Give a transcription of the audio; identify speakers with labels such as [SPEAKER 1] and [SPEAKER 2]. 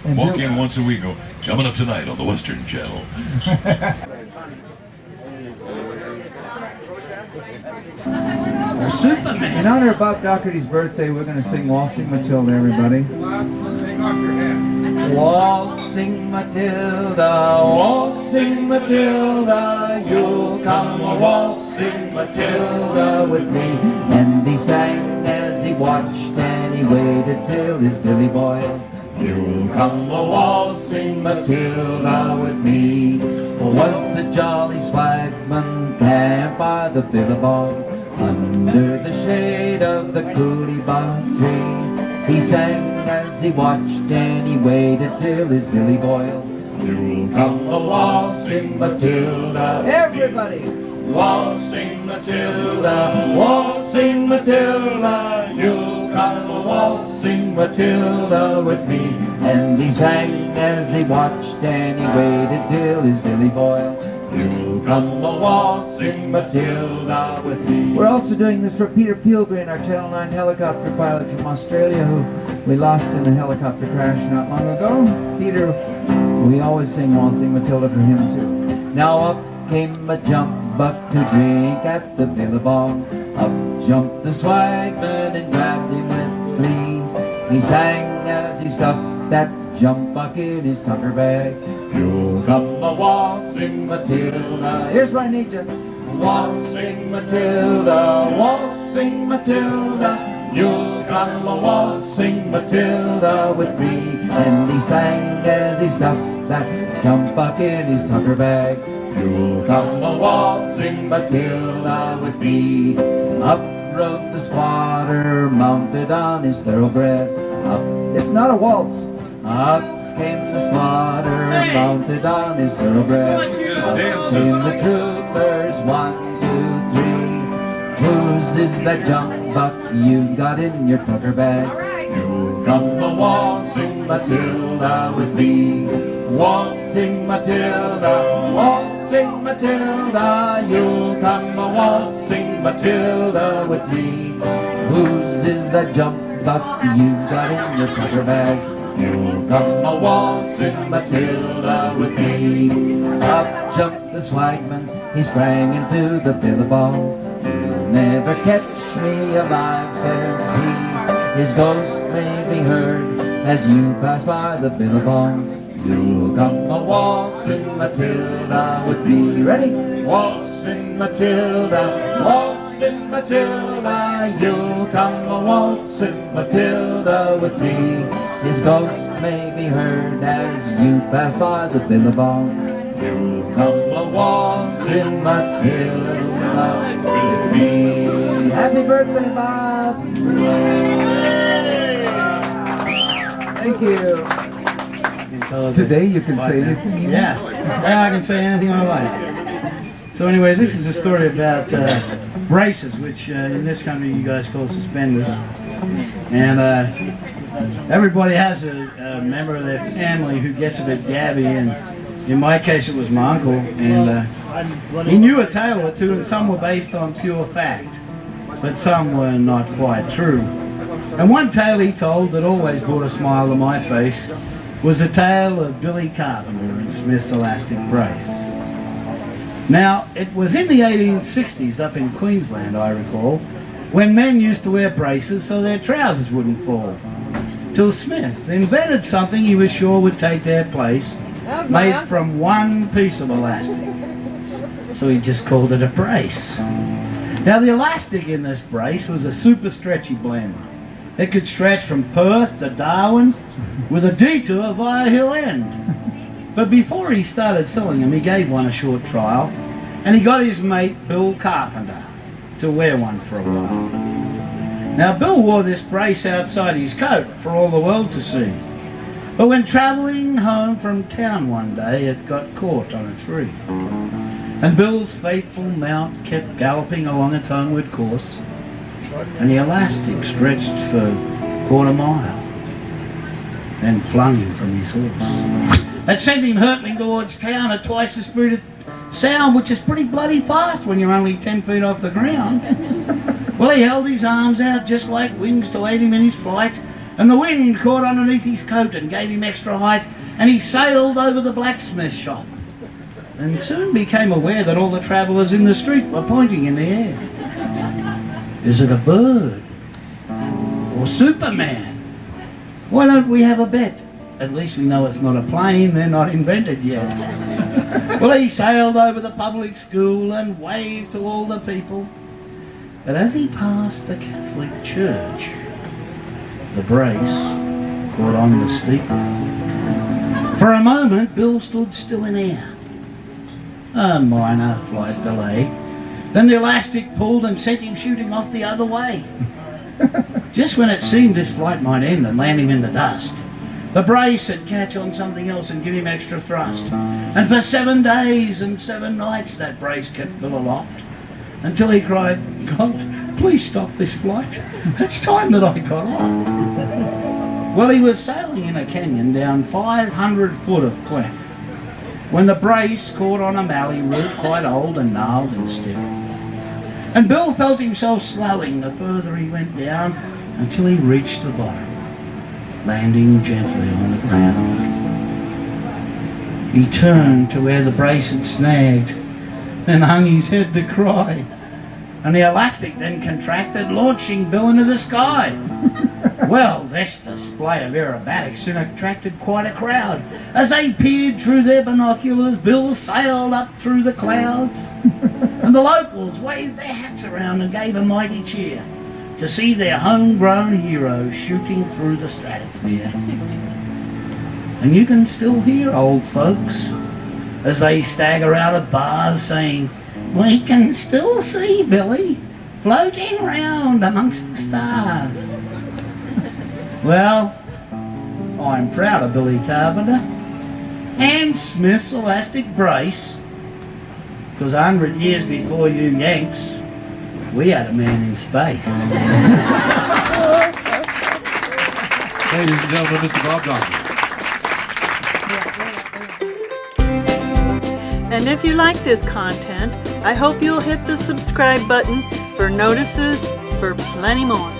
[SPEAKER 1] Walk in once a week. Coming up tonight on the Western Channel.
[SPEAKER 2] Superman. In honor of Bob Dougherty's birthday, we're going to sing Waltzing Matilda, everybody. Waltzing Matilda, waltzing Matilda, you'll come a waltzing Matilda with me. And he sang as he watched and he waited till his billy boiled. You'll come a waltzing Matilda with me. Once a jolly swagman camped by the billabong, under the shade of the coolie-bog tree. He sang as he watched and he waited till his billy boiled. You'll come a waltzing Matilda. Everybody! Waltzing Matilda, waltzing Matilda, you'll come a waltzing Matilda with me. And he sang as he watched and he waited till his billy boiled. You'll come a waltzing Matilda with me. We're also doing this for Peter Pilgrim, our Channel 9 helicopter pilot from Australia, who we lost in a helicopter crash not long ago. Peter, we always sing Waltzing Matilda for him too. Now up came a jump buck to drink at the billabong. Up jumped the swagman and grabbed him with glee. He sang as he stuffed that jump buck in his tucker bag. You'll come a waltzing Matilda. Here's where I need you. Waltzing Matilda, waltzing Matilda, you'll come a waltzing Matilda with me. And he sang as he stuffed that jump buck in his tucker bag. You'll come a waltzing Matilda with me. Up rode the squatter, mounted on his thoroughbred. Up, it's not a waltz. Up came the squatter, mounted on his thoroughbred. Up came the troopers, 1, 2, 3. Whose is that jump buck you got in your tucker bag? You'll come a waltzing Matilda with me. Waltzing Matilda, waltzing Matilda, you'll come a waltzing Matilda with me. Whose is that jump buck you got in your tucker bag? You'll come a waltzing Matilda with me. Up jumped the swagman, he sprang into the billabong. You'll never catch me alive, says he. His ghost may be heard as you pass by the billabong. You'll come a waltzing Matilda with me. Ready? Waltzing Matilda, waltzing Matilda, you'll come a waltzing Matilda with me. His ghost may be heard as you pass by the billabong. You'll come a waltzing Matilda with me. Happy birthday, Bob! Thank you. Today you can say anything.
[SPEAKER 3] Yeah, I can say anything I like. So anyway, this is a story about braces, which in this country you guys call suspenders. And everybody has a member of their family who gets a bit gabby, and in my case it was my uncle. And he knew a tale or two, and some were based on pure fact, but some were not quite true. And one tale he told that always brought a smile to my face was the tale of Billy Carpenter and Smith's elastic brace. Now, it was in the 1860s up in Queensland, I recall, when men used to wear braces so their trousers wouldn't fall. Till Smith invented something he was sure would take their place, made from one piece of elastic. So he just called it a brace. Now, the elastic in this brace was a super stretchy blend. It could stretch from Perth to Darwin with a detour via Hill End. But before he started selling them, he gave one a short trial, and he got his mate Bill Carpenter to wear one for a while. Now Bill wore this brace outside his coat for all the world to see. But when travelling home from town one day, it got caught on a tree. And Bill's faithful mount kept galloping along its homeward course, and the elastic stretched for a quarter mile, then flung him from his horse. That sent him hurtling towards town at twice the speed of sound, which is pretty bloody fast when you're only 10 feet off the ground. Well, he held his arms out just like wings to aid him in his flight, and the wind caught underneath his coat and gave him extra height, and he sailed over the blacksmith shop, and soon became aware that all the travellers in the street were pointing in the air. Is it a bird? Or Superman? Why don't we have a bet? At least we know it's not a plane, they're not invented yet. Well, he sailed over the public school and waved to all the people. But as he passed the Catholic church, the brace caught on the steeple. For a moment, Bill stood still in air. A minor flight delay. Then the elastic pulled and sent him shooting off the other way. Just when it seemed this flight might end and land him in the dust, the brace would catch on something else and give him extra thrust. And for 7 days and 7 nights that brace kept Bill aloft, until he cried, "God, please stop this flight. It's time that I got off." Well, he was sailing in a canyon down 500 foot of cleft when the brace caught on a mallee root, quite old and gnarled and stiff. And Bill felt himself slowing the further he went down until he reached the bottom, landing gently on the ground. He turned to where the brace had snagged and hung his head to cry. And the elastic then contracted, launching Bill into the sky. Well, this display of aerobatics soon attracted quite a crowd. As they peered through their binoculars, Bill sailed up through the clouds. And the locals waved their hats around and gave a mighty cheer to see their homegrown hero shooting through the stratosphere. And you can still hear old folks as they stagger out of bars saying, "We can still see Billy floating round amongst the stars." Well, I'm proud of Billy Carpenter and Smith's elastic brace, because 100 years before you Yanks, we had a man in space.
[SPEAKER 4] Ladies and gentlemen, Mr. Bob Johnson.
[SPEAKER 5] And if you like this content, I hope you'll hit the subscribe button for notices for plenty more.